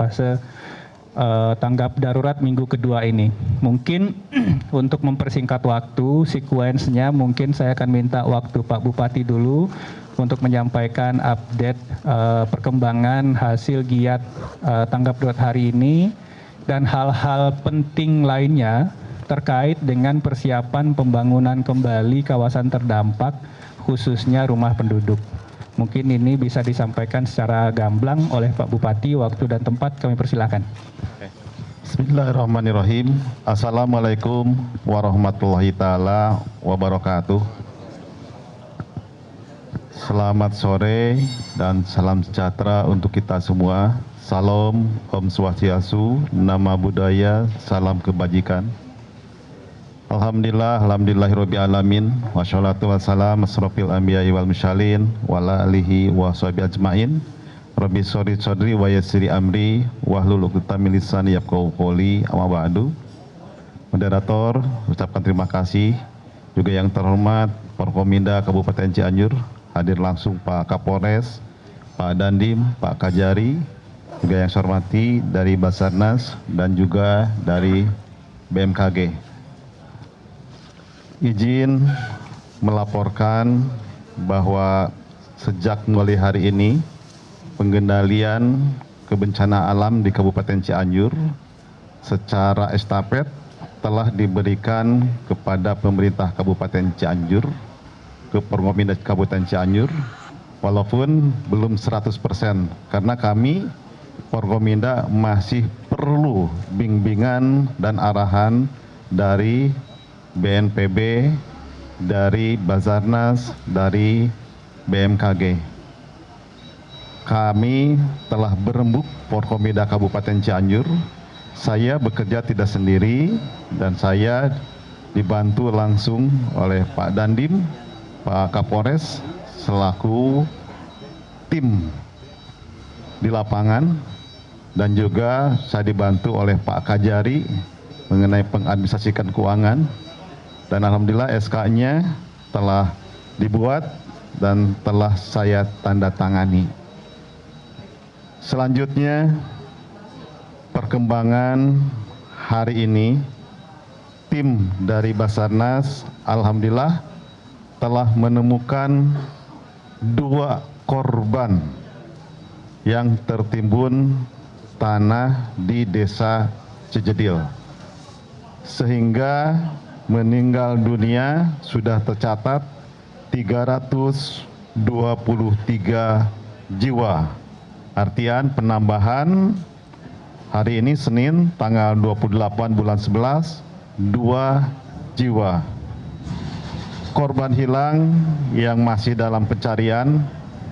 fase tanggap darurat minggu kedua ini. Mungkin untuk mempersingkat waktu, sekuensnya mungkin saya akan minta waktu Pak Bupati dulu untuk menyampaikan update perkembangan hasil giat tanggap darurat hari ini dan hal-hal penting lainnya terkait dengan persiapan pembangunan kembali kawasan terdampak, khususnya rumah penduduk. Mungkin ini bisa disampaikan secara gamblang oleh Pak Bupati. Waktu dan tempat kami persilakan. Bismillahirrahmanirrahim. Assalamualaikum warahmatullahi taala wabarakatuh. Selamat sore dan salam sejahtera untuk kita semua. Salam, Om Swastiastu, Nama Budaya, salam kebajikan. Alhamdulillahirabbil alamin, wassalatu wassalam asrofil anbiya'i wal mursalin wa ala alihi wa sahbihi ajmain. Rabbi sholli sodri wa yassiri amri wahlul 'uqdatam min lisani yafqahu qouli. Amma ba'du. Moderator, ucapkan terima kasih. Juga yang terhormat Forkominda Kabupaten Cianjur, hadir langsung Pak Kapolres, Pak Dandim, Pak Kajari, juga yang saya hormati dari Basarnas dan juga dari BMKG. Izin melaporkan bahwa sejak mulai hari ini pengendalian kebencanaan alam di Kabupaten Cianjur secara estafet telah diberikan kepada pemerintah Kabupaten Cianjur, ke Forkominda Kabupaten Cianjur, walaupun belum 100%, karena kami Forkominda masih perlu bimbingan dan arahan dari BNPB, dari Basarnas, dari BMKG. Kami telah berembuk Forkominda Kabupaten Cianjur. Saya bekerja tidak sendiri dan saya dibantu langsung oleh Pak Dandim, Pak Kapolres selaku tim di lapangan, dan juga saya dibantu oleh Pak Kajari mengenai pengadministrasikan keuangan. Dan alhamdulillah SK-nya telah dibuat dan telah saya tanda tangani. Selanjutnya, perkembangan hari ini, tim dari Basarnas alhamdulillah telah menemukan 2 korban yang tertimbun tanah di Desa Cijedil, sehingga meninggal dunia sudah tercatat 323 jiwa. Artian penambahan hari ini Senin tanggal 28 bulan 11, 2 jiwa. Korban hilang yang masih dalam pencarian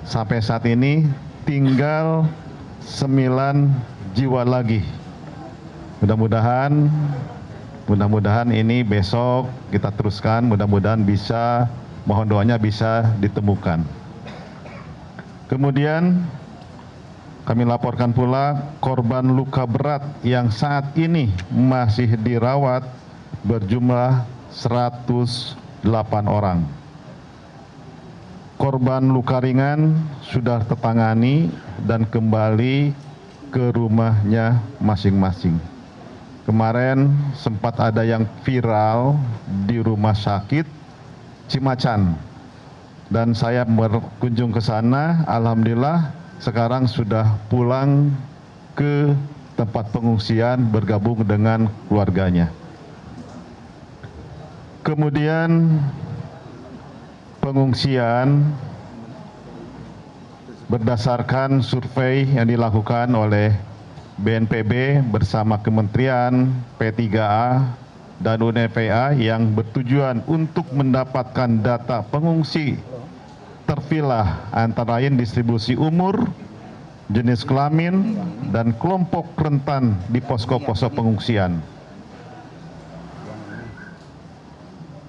sampai saat ini tinggal 9 jiwa lagi. Mudah-mudahan ini besok kita teruskan, mudah-mudahan bisa, mohon doanya bisa ditemukan. Kemudian kami laporkan pula korban luka berat yang saat ini masih dirawat berjumlah 108 orang. Korban luka ringan sudah tertangani dan kembali ke rumahnya masing-masing. Kemarin sempat ada yang viral di rumah sakit Cimacan, dan saya berkunjung ke sana. Alhamdulillah sekarang sudah pulang ke tempat pengungsian bergabung dengan keluarganya. Kemudian pengungsian berdasarkan survei yang dilakukan oleh BNPB bersama Kementerian P3A dan UNFPA yang bertujuan untuk mendapatkan data pengungsi terpilah antara lain distribusi umur, jenis kelamin, dan kelompok rentan di posko-posko pengungsian.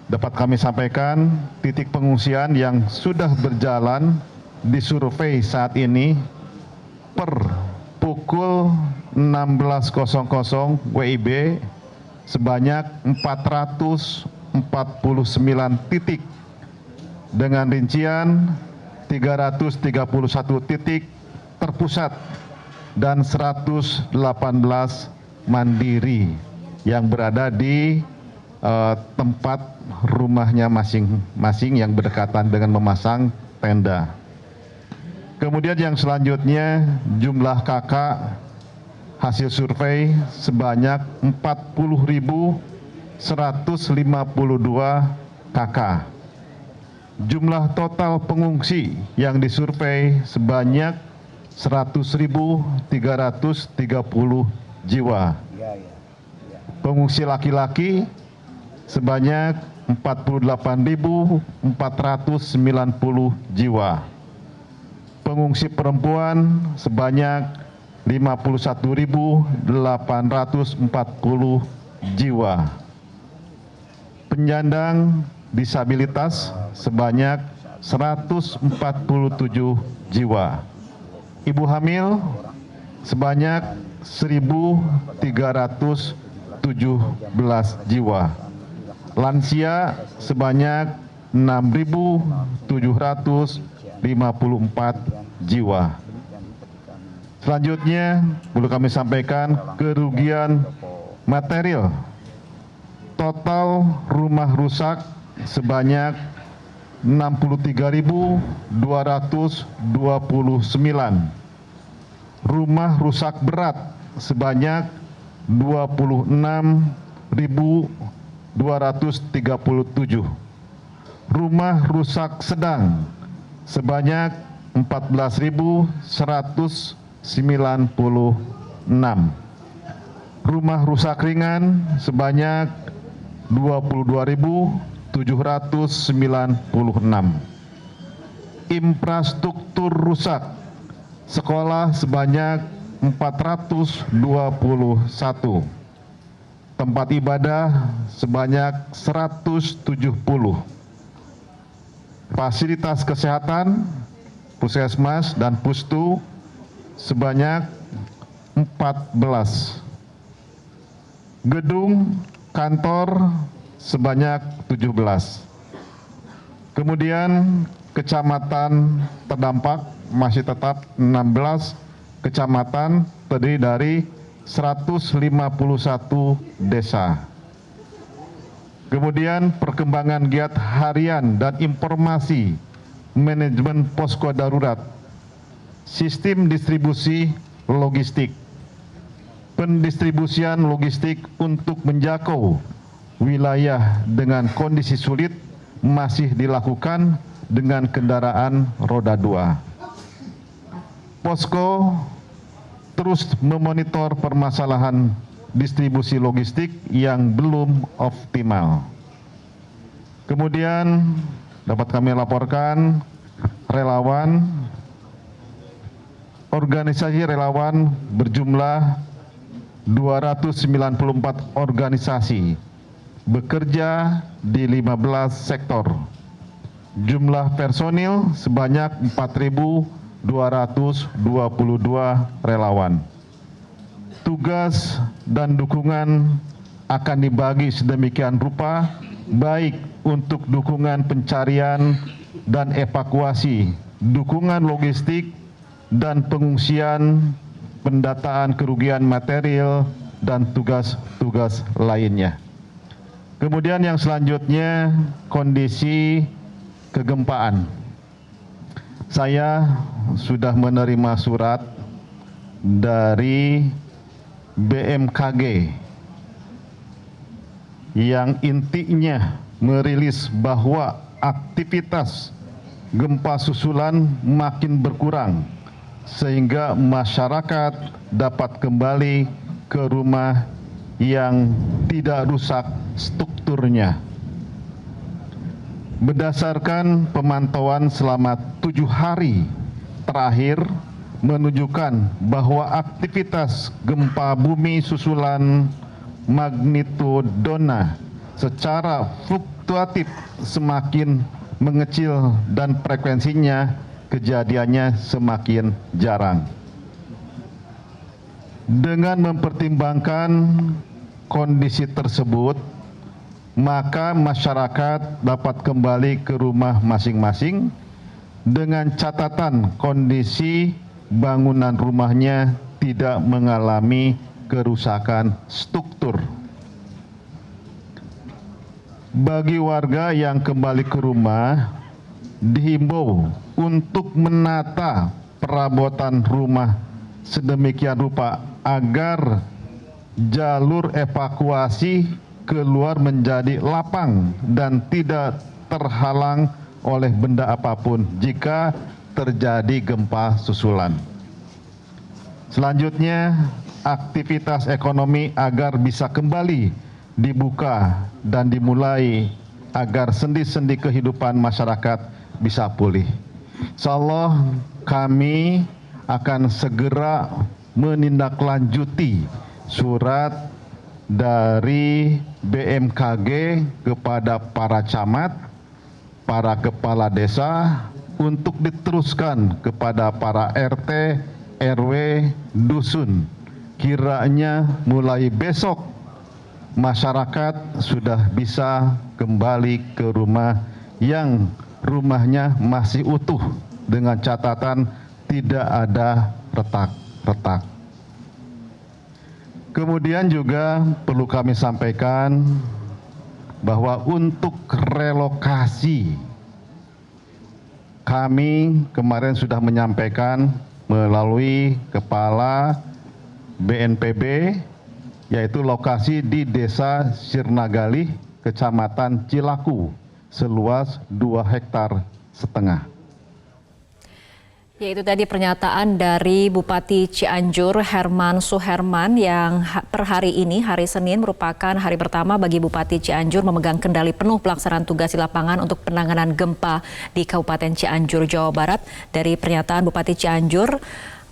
Dapat kami sampaikan, titik pengungsian yang sudah berjalan disurvei saat ini per pukul 16.00 WIB sebanyak 449 titik dengan rincian 331 titik terpusat dan 118 mandiri yang berada di tempat rumahnya masing-masing yang berdekatan dengan memasang tenda. Kemudian yang selanjutnya jumlah kakak hasil survei sebanyak 40.152 kakak. Jumlah total pengungsi yang disurvei sebanyak 100.330 jiwa. Pengungsi laki-laki sebanyak 48.490 jiwa. Pengungsi perempuan sebanyak 51.840 jiwa. Penyandang disabilitas sebanyak 147 jiwa. Ibu hamil sebanyak 1.317 jiwa. Lansia sebanyak 6.754 jiwa. Selanjutnya perlu kami sampaikan kerugian material. Total rumah rusak sebanyak 63.229. Rumah rusak berat sebanyak 26.237. Rumah rusak sedang sebanyak 14.196. Rumah rusak ringan sebanyak 22.796. Infrastruktur rusak sekolah sebanyak 421. Tempat ibadah sebanyak 170. Fasilitas kesehatan, puskesmas dan pustu sebanyak 14. Gedung kantor sebanyak 17. Kemudian kecamatan terdampak masih tetap 16 kecamatan terdiri dari 151 desa. Kemudian perkembangan giat harian dan informasi manajemen posko darurat, sistem distribusi logistik, pendistribusian logistik untuk menjangkau wilayah dengan kondisi sulit masih dilakukan dengan kendaraan roda 2. Posko terus memonitor permasalahan distribusi logistik yang belum optimal. Kemudian dapat kami laporkan organisasi relawan berjumlah 294 organisasi bekerja di 15 sektor. Jumlah personil sebanyak 4.222 relawan. Tugas dan dukungan akan dibagi sedemikian rupa, baik untuk dukungan pencarian dan evakuasi, dukungan logistik, dan pengungsian, pendataan kerugian material, dan tugas-tugas lainnya. Kemudian yang selanjutnya, kondisi kegempaan. Saya sudah menerima surat dari BMKG yang intinya merilis bahwa aktivitas gempa susulan makin berkurang sehingga masyarakat dapat kembali ke rumah yang tidak rusak strukturnya. Berdasarkan pemantauan selama 7 hari terakhir menunjukkan bahwa aktivitas gempa bumi susulan magnitudona secara fluktuatif semakin mengecil dan frekuensinya kejadiannya semakin jarang. Dengan mempertimbangkan kondisi tersebut, maka masyarakat dapat kembali ke rumah masing-masing dengan catatan kondisi bangunan rumahnya tidak mengalami kerusakan struktur. Bagi warga yang kembali ke rumah, dihimbau untuk menata perabotan rumah sedemikian rupa agar jalur evakuasi keluar menjadi lapang dan tidak terhalang oleh benda apapun jika terjadi gempa susulan. Selanjutnya, aktivitas ekonomi agar bisa kembali dibuka dan dimulai agar sendi-sendi kehidupan masyarakat bisa pulih. Insyaallah kami akan segera menindaklanjuti surat dari BMKG kepada para camat, para kepala desa untuk diteruskan kepada para RT, RW, dusun. Kiranya mulai besok masyarakat sudah bisa kembali ke rumah yang rumahnya masih utuh dengan catatan tidak ada retak-retak. Kemudian juga perlu kami sampaikan bahwa untuk relokasi kami kemarin sudah menyampaikan melalui Kepala BNPB, yaitu lokasi di Desa Sirnagalih, Kecamatan Cilaku, seluas 2,5 hektar. Yaitu tadi pernyataan dari Bupati Cianjur Herman Suherman yang per hari ini, hari Senin, merupakan hari pertama bagi Bupati Cianjur memegang kendali penuh pelaksanaan tugas di lapangan untuk penanganan gempa di Kabupaten Cianjur, Jawa Barat. Dari pernyataan Bupati Cianjur,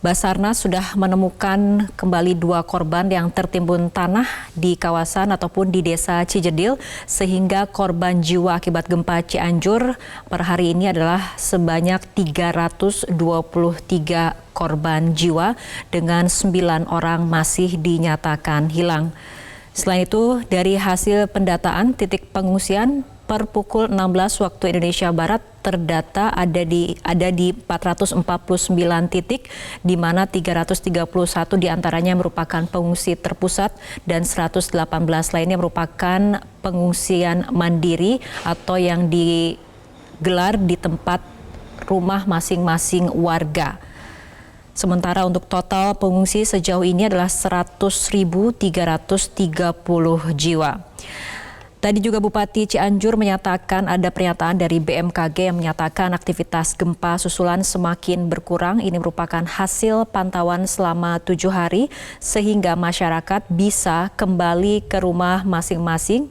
Basarnas sudah menemukan kembali 2 korban yang tertimbun tanah di kawasan ataupun di Desa Cijedil, sehingga korban jiwa akibat gempa Cianjur per hari ini adalah sebanyak 323 korban jiwa dengan 9 orang masih dinyatakan hilang. Selain itu, dari hasil pendataan titik pengungsian per pukul 16 waktu Indonesia Barat terdata ada di 449 titik, di mana 331 diantaranya merupakan pengungsi terpusat dan 118 lainnya merupakan pengungsian mandiri atau yang digelar di tempat rumah masing-masing warga. Sementara untuk total pengungsi sejauh ini adalah 100.330 jiwa. Tadi juga Bupati Cianjur menyatakan ada pernyataan dari BMKG yang menyatakan aktivitas gempa susulan semakin berkurang. Ini merupakan hasil pantauan selama 7 hari sehingga masyarakat bisa kembali ke rumah masing-masing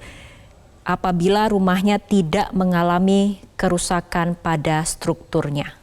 apabila rumahnya tidak mengalami kerusakan pada strukturnya.